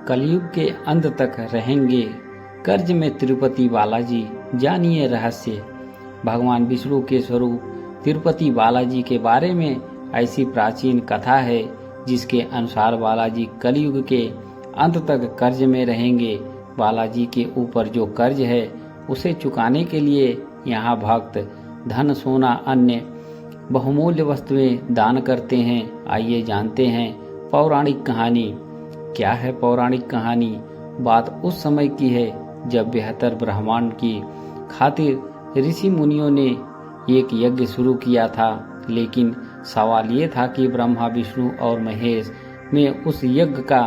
कलयुग के अंत तक रहेंगे कर्ज में तिरुपति बालाजी, जानिए रहस्य। भगवान विष्णु के स्वरूप तिरुपति बालाजी के बारे में ऐसी प्राचीन कथा है जिसके अनुसार बालाजी कलयुग के अंत तक कर्ज में रहेंगे। बालाजी के ऊपर जो कर्ज है उसे चुकाने के लिए यहाँ भक्त धन, सोना, अन्य बहुमूल्य वस्तुएं दान करते हैं। आइए जानते हैं पौराणिक कहानी। क्या है पौराणिक कहानी? बात उस समय की है जब बेहतर ब्रह्मांड की खातिर ऋषि मुनियों ने एक यज्ञ शुरू किया था। लेकिन सवाल ये था कि ब्रह्मा, विष्णु और महेश में उस यज्ञ का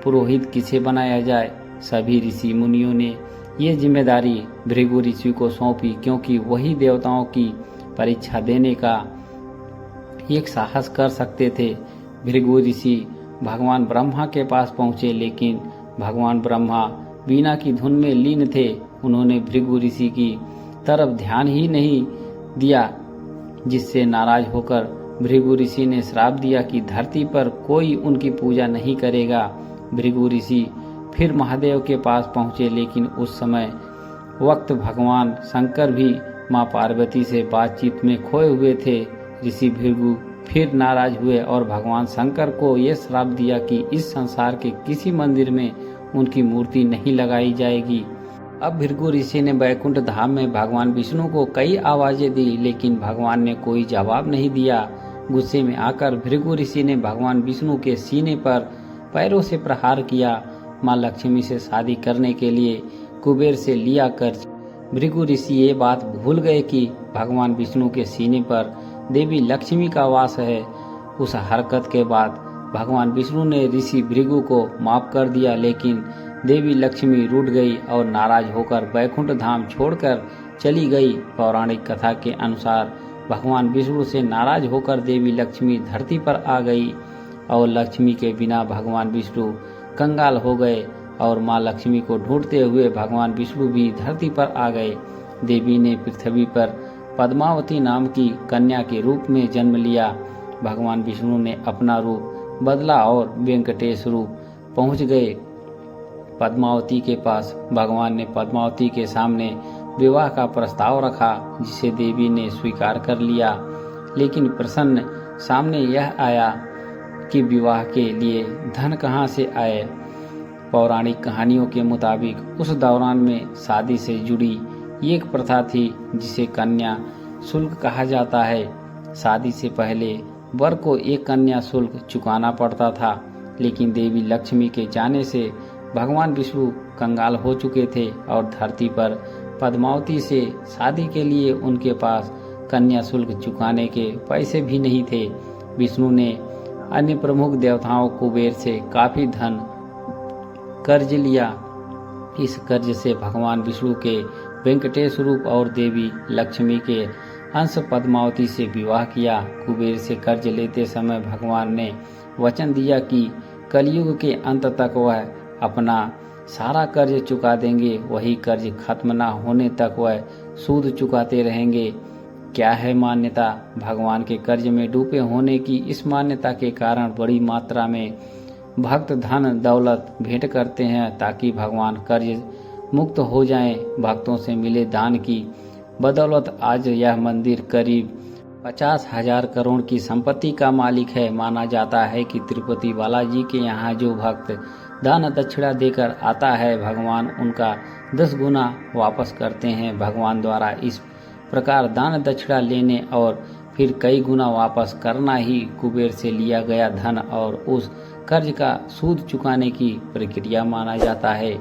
पुरोहित किसे बनाया जाए। सभी ऋषि मुनियों ने ये जिम्मेदारी भृगु ऋषि को सौंपी, क्योंकि वही देवताओं की परीक्षा देने का एक साहस कर सकते थे। भृगु ऋषि भगवान ब्रह्मा के पास पहुंचे, लेकिन भगवान ब्रह्मा वीणा की धुन में लीन थे। उन्होंने भृगु ऋषि की तरफ ध्यान ही नहीं दिया, जिससे नाराज होकर भृगु ऋषि ने श्राप दिया कि धरती पर कोई उनकी पूजा नहीं करेगा। भृगु ऋषि फिर महादेव के पास पहुंचे, लेकिन उस समय वक्त भगवान शंकर भी मां पार्वती से बातचीत में खोए हुए थे। ऋषि भृगु फिर नाराज हुए और भगवान शंकर को यह श्राप दिया कि इस संसार के किसी मंदिर में उनकी मूर्ति नहीं लगाई जाएगी। अब भृगु ऋषि ने बैकुंठ धाम में भगवान विष्णु को कई आवाजें दी, लेकिन भगवान ने कोई जवाब नहीं दिया। गुस्से में आकर भृगु ऋषि ने भगवान विष्णु के सीने पर पैरों से प्रहार किया। मां लक्ष्मी से शादी करने के लिए कुबेर से लिया कर्ज। भृगु ऋषि ये बात भूल गए कि भगवान विष्णु के सीने पर देवी लक्ष्मी का वास है। उस हरकत के बाद भगवान विष्णु ने ऋषि भृगु को माफ कर दिया, लेकिन देवी लक्ष्मी रूठ गई और नाराज होकर बैकुंठ धाम छोड़कर चली गई। पौराणिक कथा के अनुसार भगवान विष्णु से नाराज होकर देवी लक्ष्मी धरती पर आ गई और लक्ष्मी के बिना भगवान विष्णु कंगाल हो गए और मां लक्ष्मी को ढूंढते हुए भगवान विष्णु भी धरती पर आ गए। देवी ने पृथ्वी पर पद्मावती नाम की कन्या के रूप में जन्म लिया। भगवान विष्णु ने अपना रूप बदला और वेंकटेश रूप पहुंच गए पद्मावती के पास। भगवान ने पद्मावती के सामने विवाह का प्रस्ताव रखा, जिसे देवी ने स्वीकार कर लिया। लेकिन प्रश्न सामने यह आया कि विवाह के लिए धन कहाँ से आए। पौराणिक कहानियों के मुताबिक उस दौरान में शादी से जुड़ी एक प्रथा थी जिसे कन्या शुल्क कहा जाता है। शादी से पहले वर को एक कन्या शुल्क चुकाना पड़ता था, लेकिन देवी लक्ष्मी के जाने से भगवान विष्णु कंगाल हो चुके थे और धरती पर पद्मावती से शादी के लिए उनके पास कन्या शुल्क चुकाने के पैसे भी नहीं थे। विष्णु ने अन्य प्रमुख देवताओं कुबेर से काफी धन कर्ज लिया। इस कर्ज से भगवान विष्णु के वेंकटेश रूप और देवी लक्ष्मी के अंश पद्मावती से विवाह किया। कुबेर से कर्ज लेते समय भगवान ने वचन दिया कि कलयुग के अंत तक वह अपना सारा कर्ज चुका देंगे। वही कर्ज खत्म न होने तक वह सूद चुकाते रहेंगे। क्या है मान्यता? भगवान के कर्ज में डूबे होने की इस मान्यता के कारण बड़ी मात्रा में भक्त धन दौलत भेंट करते हैं ताकि भगवान कर्ज मुक्त हो जाएं। भक्तों से मिले दान की बदौलत आज यह मंदिर करीब 50,000 करोड़ की संपत्ति का मालिक है। माना जाता है कि तिरुपति बालाजी के यहाँ जो भक्त दान दक्षिणा देकर आता है, भगवान उनका 10 गुना वापस करते हैं। भगवान द्वारा इस प्रकार दान दक्षिणा लेने और फिर कई गुना वापस करना ही कुबेर से लिया गया धन और उस कर्ज का सूद चुकाने की प्रक्रिया माना जाता है।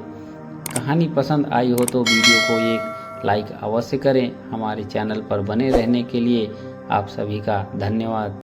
कहानी पसंद आई हो तो वीडियो को एक लाइक अवश्य करें। हमारे चैनल पर बने रहने के लिए आप सभी का धन्यवाद।